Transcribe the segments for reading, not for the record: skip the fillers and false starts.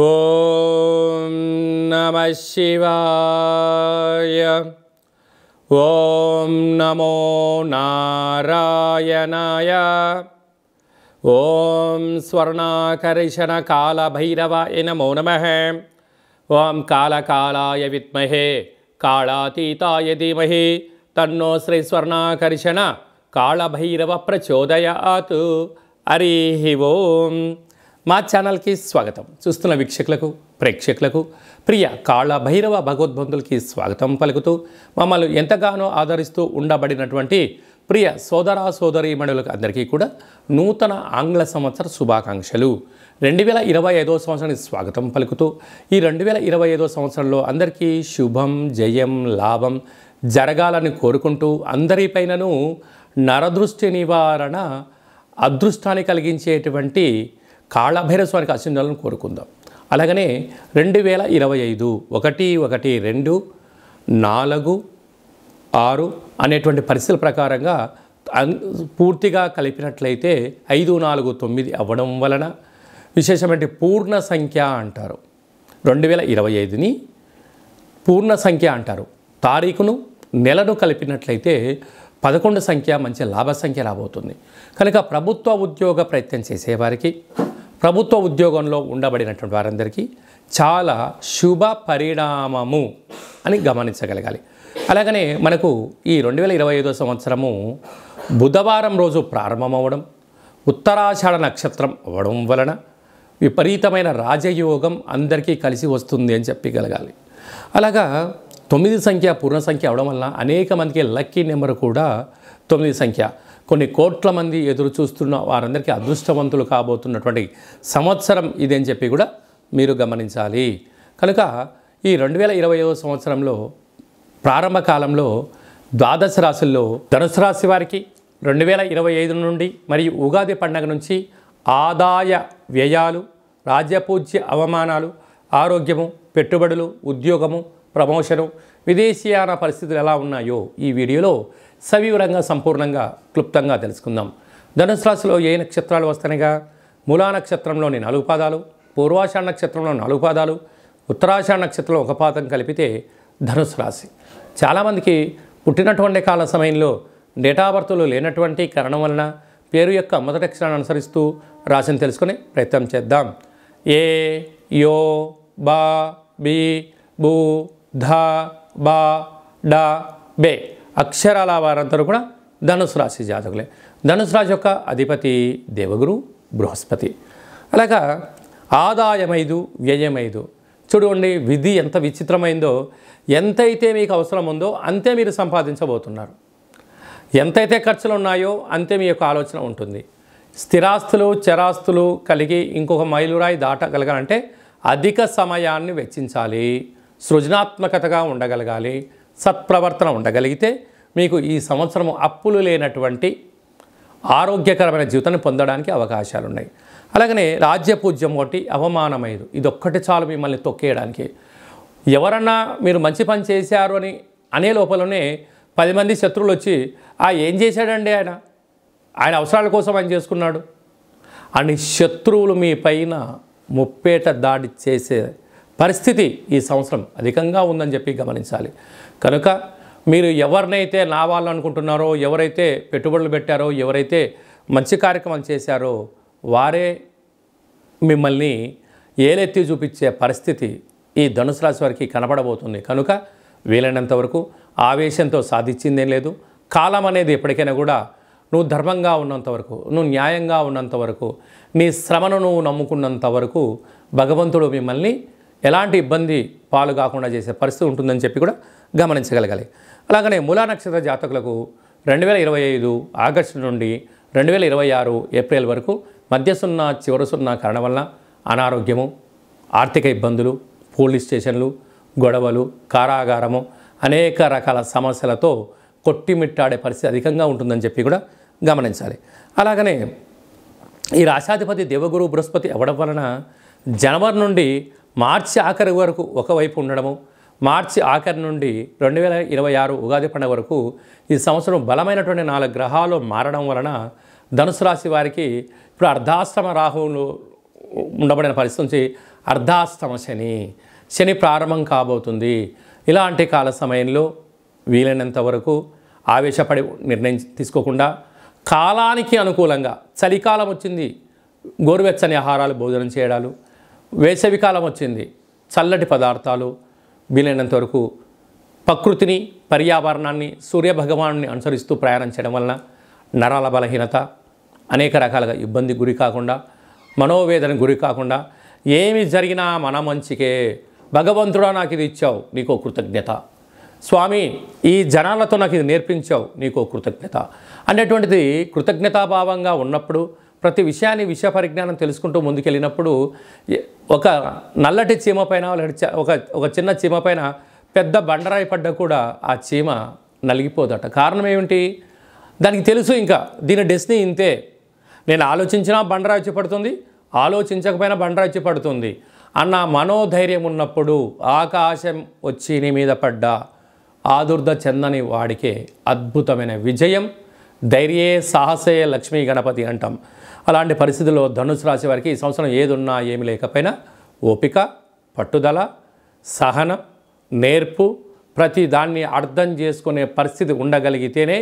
ఓం నమః శివాయ. ఓం నమో నారాయణాయ. ఓం స్వర్ణాకర్షణ కాళభైరవాయ నమో నమః. ఓం కాళకాళాయ విద్మహే కాళాతీతాయ ధీమహి తన్నో శ్రీ స్వర్ణాకర్షణ కాళభైరవ ప్రచోదయాత్. హరి ఓం. మా ఛానల్కి స్వాగతం. చూస్తున్న వీక్షకులకు ప్రేక్షకులకు ప్రియ కాళభైరవ భగవద్బంధులకి స్వాగతం పలుకుతూ మమ్మల్ని ఎంతగానో ఆదరిస్తూ ఉండబడినటువంటి ప్రియ సోదర సోదరీమణులకు అందరికీ కూడా నూతన ఆంగ్ల సంవత్సర శుభాకాంక్షలు. 2025వ సంవత్సరానికి స్వాగతం పలుకుతూ ఈ 2025వ సంవత్సరంలో అందరికీ శుభం జయం లాభం జరగాలని కోరుకుంటూ అందరిపైనను నరదృష్టి నివారణ అదృష్టాన్ని కలిగించేటువంటి కాళభైరవ స్వామికి ఆశీర్వాదాలను కోరుకుందాం. అలాగనే 2025 1-1-2-4-6 అనేటువంటి పరిస్థితుల ప్రకారంగా పూర్తిగా కలిపినట్లయితే 5-4-9 అవ్వడం వలన విశేషమైన పూర్ణ సంఖ్య అంటారు. 2025ని పూర్ణ సంఖ్య అంటారు. తారీఖును నెలను కలిపినట్లయితే 11 సంఖ్య మంచి లాభ సంఖ్య రాబోతుంది. కనుక ప్రభుత్వ ఉద్యోగ ప్రయత్నం చేసేవారికి ప్రభుత్వ ఉద్యోగంలో ఉండబడినటువంటి వారందరికీ చాలా శుభ పరిణామము అని గమనించగలగాలి. అలాగనే మనకు ఈ 2025వ సంవత్సరము బుధవారం రోజు ప్రారంభమవడం ఉత్తరాషాఢ నక్షత్రం అవ్వడం వలన విపరీతమైన రాజయోగం అందరికీ కలిసి వస్తుంది అని చెప్పగలగాలి. అలాగా 9 సంఖ్య పూర్ణ సంఖ్య అవడం వలన అనేక మందికి లక్కీ నెంబర్ కూడా 9 సంఖ్య. కొన్ని కోట్ల మంది ఎదురు చూస్తున్న వారందరికీ అదృష్టవంతులు కాబోతున్నటువంటి సంవత్సరం ఇది అని చెప్పి కూడా మీరు గమనించాలి. కనుక ఈ 2025వ సంవత్సరంలో ప్రారంభ కాలంలో ద్వాదశ రాశుల్లో ధనుసు రాశి వారికి 2025 నుండి మరియు ఉగాది పండుగ నుంచి ఆదాయ వ్యయాలు, రాజ్యపూజ్య అవమానాలు, ఆరోగ్యము, పెట్టుబడులు, ఉద్యోగము, ప్రమోషను, విదేశీయాన పరిస్థితులు ఎలా ఉన్నాయో ఈ వీడియోలో సవివరంగా సంపూర్ణంగా క్లుప్తంగా తెలుసుకుందాం. ధనుసు రాశిలో ఏ నక్షత్రాలు వస్తాయిగా మూలా నక్షత్రంలోని 4 పాదాలు, పూర్వాషాఢ నక్షత్రంలో 4 పాదాలు, ఉత్తరాషాఢ నక్షత్రంలో 1 పాదం కలిపితే ధనుసు రాశి. చాలామందికి పుట్టినటువంటి కాల సమయంలో డేటా బర్త్లు లేనటువంటి కారణం వలన పేరు యొక్క మొదటి అక్షరాన్ని అనుసరిస్తూ రాశిని తెలుసుకునే ప్రయత్నం చేద్దాం. ఏ, యో, బా, బి, బు, ధ, బా, డ, బే అక్షరాల వారందరూ కూడా ధనుసు రాశి జాతకులే. ధనుసు రాశి యొక్క అధిపతి దేవగురు బృహస్పతి. అలాగా ఆదాయం 5 వ్యయం 5. చూడండి విధి ఎంత విచిత్రమైందో. ఎంతైతే మీకు అవసరం ఉందో అంతే మీరు సంపాదించబోతున్నారు. ఎంతైతే ఖర్చులు ఉన్నాయో అంతే మీ యొక్క ఆలోచన ఉంటుంది. స్థిరాస్తులు చరాస్తులు కలిగి ఇంకొక మైలురాయి దాటగలగాలంటే అధిక సమయాన్ని వెచ్చించాలి. సృజనాత్మకతగా ఉండగలగాలి. సత్ప్రవర్తన ఉండగలిగితే మీకు ఈ సంవత్సరం అప్పులు లేనటువంటి ఆరోగ్యకరమైన జీవితాన్ని పొందడానికి అవకాశాలు ఉన్నాయి. అలాగనే రాజ్యపూజ్యం 1 అవమానం 5. ఇదొక్కటి చాలు మిమ్మల్ని తొక్కేయడానికి. ఎవరన్నా మీరు మంచి పని చేశారు అని అనే లోపలనే 10 మంది శత్రువులు వచ్చి ఏం చేశాడండి ఆయన అవసరాల కోసం ఆయన చేసుకున్నాడు అని శత్రువులు మీ పైన ముప్పేట దాడి చేసే పరిస్థితి ఈ సంవత్సరం అధికంగా ఉందని చెప్పి గమనించాలి. కనుక మీరు ఎవరినైతే నా వాళ్ళు అనుకుంటున్నారో, ఎవరైతే పెట్టుబడులు పెట్టారో, ఎవరైతే మంచి కార్యక్రమాలు చేశారో వారే మిమ్మల్ని ఏలెత్తి చూపించే పరిస్థితి ఈ ధనుసు రాశి వారికి కనపడబోతుంది. కనుక వీలైనంత వరకు ఆవేశంతో సాధించిందేం లేదు. కాలం అనేది ఎప్పటికైనా కూడా నువ్వు ధర్మంగా ఉన్నంత వరకు, నువ్వు న్యాయంగా ఉన్నంత వరకు, నీ శ్రమను నువ్వు నమ్ముకున్నంత వరకు భగవంతుడు మిమ్మల్ని ఎలాంటి ఇబ్బంది పాలు కాకుండా చేసే పరిస్థితి ఉంటుందని చెప్పి కూడా గమనించగలగాలి. అలాగనే మూలా నక్షత్ర జాతకులకు 2025 ఆగస్టు నుండి 2026 ఏప్రిల్ వరకు మధ్య 0 చివరి 0 కారణం వలన అనారోగ్యము, ఆర్థిక ఇబ్బందులు, పోలీస్ స్టేషన్లు, గొడవలు, కారాగారము, అనేక రకాల సమస్యలతో కొట్టిమిట్టాడే పరిస్థితి అధికంగా ఉంటుందని చెప్పి కూడా గమనించాలి. అలాగనే ఈ రాశాధిపతి దేవగురు బృహస్పతి అవ్వడం వలన జనవరి నుండి మార్చి ఆఖరి వరకు ఒకవైపు ఉండడము, మార్చి ఆఖరి నుండి 2026 ఉగాది పండుగ వరకు ఈ సంవత్సరం బలమైనటువంటి 4 గ్రహాలు మారడం వలన ధనుసు రాశి వారికి ఇప్పుడు అర్ధాశ్రమ రాహువులు ఉండబడిన పరిస్థితి నుంచి అర్ధాష్టమ శని, శని ప్రారంభం కాబోతుంది. ఇలాంటి కాల సమయంలో వీలైనంత వరకు ఆవేశపడి నిర్ణయం తీసుకోకుండా కాలానికి అనుకూలంగా, చలికాలం వచ్చింది గోరువెచ్చని ఆహారాలు భోజనం చేయడాలు, వేసవికాలం వచ్చింది చల్లటి పదార్థాలు, వీలైనంత వరకు ప్రకృతిని, పర్యావరణాన్ని, సూర్యభగవాన్ని అనుసరిస్తూ ప్రయాణం చేయడం వలన నరాల బలహీనత, అనేక రకాలుగా ఇబ్బంది గురి కాకుండా, మనోవేదన గురి కాకుండా, ఏమి జరిగినా మన మంచికే, భగవంతుడా నాకు ఇది ఇచ్చావు నీకో కృతజ్ఞత, స్వామి ఈ జనాలతో నాకు ఇది నేర్పించావు నీకో కృతజ్ఞత అనేటువంటిది కృతజ్ఞతాభావంగా ఉన్నప్పుడు, ప్రతి విషయాన్ని విషయ పరిజ్ఞానం తెలుసుకుంటూ ముందుకెళ్ళినప్పుడు ఒక నల్లటి చీమ పైన, ఒక చిన్న చీమ పైన పెద్ద బండరాయి పడ్డ కూడా ఆ చీమ నలిగిపోదట. కారణం ఏమిటి? దానికి తెలుసు ఇంకా దీని డెస్టినీ ఇంతే, నేను ఆలోచించినా బండరాయి వచ్చి పడుతుంది, ఆలోచించకపోయినా బండరాయి వచ్చి పడుతుంది అన్న మనోధైర్యం ఉన్నప్పుడు ఆకాశం వచ్చి నీ మీద పడ్డా ఆదుర్ద చెందని వాడికే అద్భుతమైన విజయం, ధైర్యే సాహసే లక్ష్మీ గణపతి అంటాం. అలాంటి పరిస్థితుల్లో ధనుసు రాశి వారికి ఈ సంవత్సరం ఏదున్నా ఏమి లేకపోయినా ఓపిక, పట్టుదల, సహనం, నేర్పు, ప్రతి దాన్ని అర్థం చేసుకునే పరిస్థితి ఉండగలిగితేనే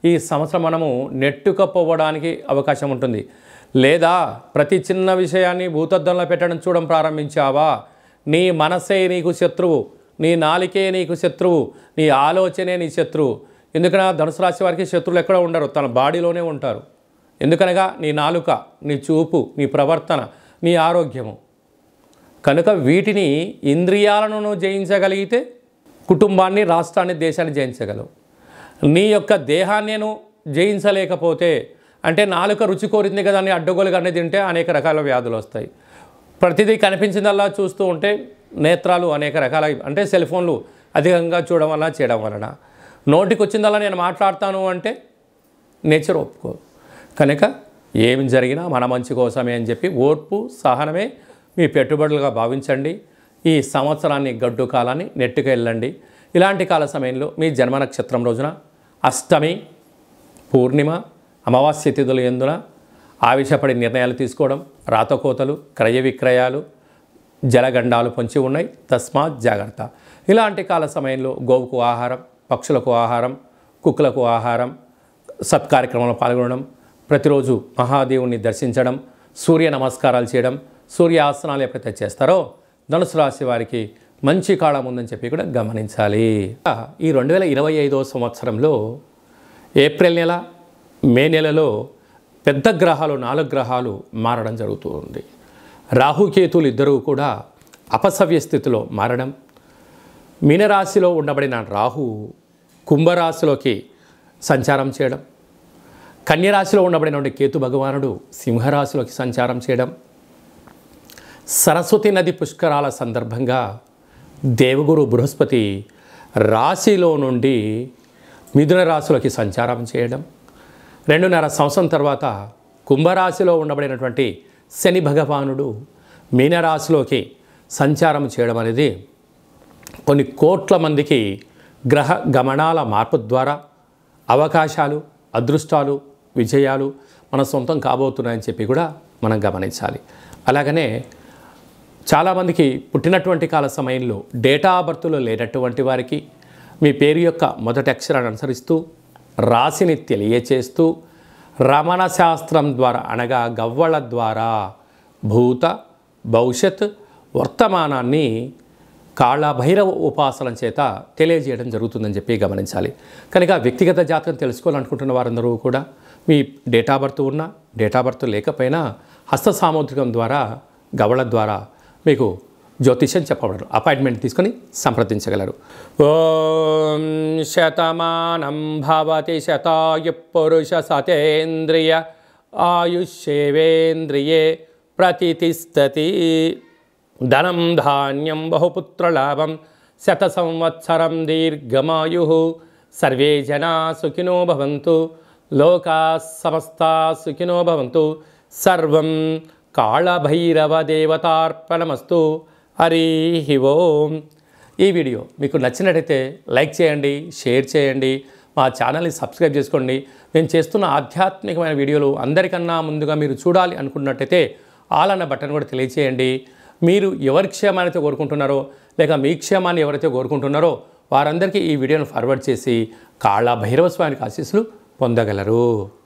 ఈ సంవత్సరం మనము నెట్టుకపోవడానికి అవకాశం ఉంటుంది. లేదా ప్రతి చిన్న విషయాన్ని భూతద్దంలో పెట్టడం చూడడం ప్రారంభించావా, నీ మనసే నీకు శత్రువు, నీ నాలికే నీకు శత్రువు, నీ ఆలోచనే నీ శత్రువు. ఎందుకనగా ధనుసు రాశి వారికి శత్రువులు ఎక్కడ ఉండరు, తన బాడీలోనే ఉంటారు. ఎందుకనగా నీ నాలుక, నీ చూపు, నీ ప్రవర్తన, నీ ఆరోగ్యము. కనుక వీటిని ఇంద్రియాలను జయించగలిగితే కుటుంబాన్ని, రాష్ట్రాన్ని, దేశాన్ని జయించగలవు. నీ యొక్క దేహాన్ని జయించలేకపోతే, అంటే నాలుక రుచి కోరింది కదా అని అడ్డగోలుగా అనేది తింటే అనేక రకాల వ్యాధులు వస్తాయి. ప్రతిదీ కనిపించిందల్లా చూస్తూ ఉంటే నేత్రాలు అనేక రకాల, అంటే సెల్ ఫోన్లు అధికంగా చూడడం వల్ల చేయడం వలన, నోటికి వచ్చిందల్లా నేను మాట్లాడతాను అంటే నేచర్ ఒప్పుకో. కనుక ఏమి జరిగినా మన మంచి కోసమే అని చెప్పి ఓర్పు, సహనమే మీ పెట్టుబడులుగా భావించండి. ఈ సంవత్సరాన్ని, గడ్డు కాలాన్ని నెట్టుకు వెళ్ళండి. ఇలాంటి కాల సమయంలో మీ జన్మ నక్షత్రం రోజున అష్టమి, పూర్ణిమ, అమావాస్య తిథులు ఎందున ఆవేశపడి నిర్ణయాలు తీసుకోవడం, రాతకోతలు, క్రయ విక్రయాలు, జలగండాలు పొంచి ఉన్నాయి, తస్మాత్ జాగ్రత్త. ఇలాంటి కాల సమయంలో గోవుకు ఆహారం, పక్షులకు ఆహారం, కుక్కలకు ఆహారం, సత్కార్యక్రమంలో పాల్గొనడం, ప్రతిరోజు మహాదేవుని దర్శించడం, సూర్య నమస్కారాలు చేయడం, సూర్య ఆసనాలు ఎప్పుడైతే చేస్తారో ధనుసు రాశి వారికి మంచి కాలం ఉందని చెప్పి కూడా గమనించాలి. ఈ 2025వ సంవత్సరంలో ఏప్రిల్ నెల, మే నెలలో పెద్ద గ్రహాలు 4 గ్రహాలు మారడం జరుగుతూ ఉంది. రాహుకేతులు ఇద్దరూ కూడా అపసవ్య స్థితిలో మారడం, మీనరాశిలో ఉండబడిన రాహు కుంభరాశిలోకి సంచారం చేయడం, కన్యరాశిలో ఉండబడినటువంటి కేతు భగవానుడు సింహరాశిలోకి సంచారం చేయడం, సరస్వతి నది పుష్కరాల సందర్భంగా దేవగురు బృహస్పతి రాశిలో నుండి మిథున రాశిలోకి సంచారం చేయడం, 2.5 సంవత్సరం తర్వాత కుంభరాశిలో ఉండబడినటువంటి శని భగవానుడు మీనరాశిలోకి సంచారం చేయడం అనేది కొన్ని కోట్ల మందికి గ్రహ గమనాల మార్పు ద్వారా అవకాశాలు, అదృష్టాలు, విజయాలు మన సొంతం కాబోతున్నాయని చెప్పి కూడా మనం గమనించాలి. అలాగనే చాలామందికి పుట్టినటువంటి కాల సమయంలో డేటా బర్త్లో లేనటువంటి వారికి మీ పేరు యొక్క మొదటి అక్షరాన్ని అనుసరిస్తూ రాశిని తెలియచేస్తూ రమణ శాస్త్రం ద్వారా, అనగా గవ్వళ ద్వారా భూత, భవిష్యత్, వర్తమానాన్ని కాళభైరవ ఉపాసన చేత తెలియజేయడం జరుగుతుందని చెప్పి గమనించాలి. కనుక వ్యక్తిగత జాతకం తెలుసుకోవాలనుకుంటున్న వారందరూ కూడా మీ డేటా బర్త్ ఉన్నా, డేటా బర్త్ లేకపోయినా హస్త సాముద్రికం ద్వారా, గవళ ద్వారా మీకు జ్యోతిష్యం చెప్పబడరు. అపాయింట్మెంట్ తీసుకొని సంప్రదించగలరు. ఓం శతమానం భవతి శతాయు పురుష సతేంద్రియ ఆయుష్యేవేంద్రియే ప్రతితిష్టతి. ధనం ధాన్యం బహుపుత్రలాభం శత సంవత్సరం దీర్ఘమాయు. సర్వే జనా సుఖినో భవంతు, లోకా సమస్తా సుఖినో భవంతు. సర్వం కాళభైరవ దేవతార్పణమస్తు. హరి ఓం. ఈ వీడియో మీకు నచ్చినట్టయితే లైక్ చేయండి, షేర్ చేయండి, మా ఛానల్ని సబ్స్క్రైబ్ చేసుకోండి. నేను చేస్తున్న ఆధ్యాత్మికమైన వీడియోలు అందరికన్నా ముందుగా మీరు చూడాలి అనుకున్నట్టయితే ఆల్ అన్న బటన్ కూడా తెలియచేయండి. మీరు ఎవరి క్షేమాన్ని అయితే కోరుకుంటున్నారో లేక మీ క్షేమాన్ని ఎవరైతే కోరుకుంటున్నారో వారందరికీ ఈ వీడియోను ఫార్వర్డ్ చేసి కాళ భైరవ స్వామికి ఆశీస్సులు పొందగలరు.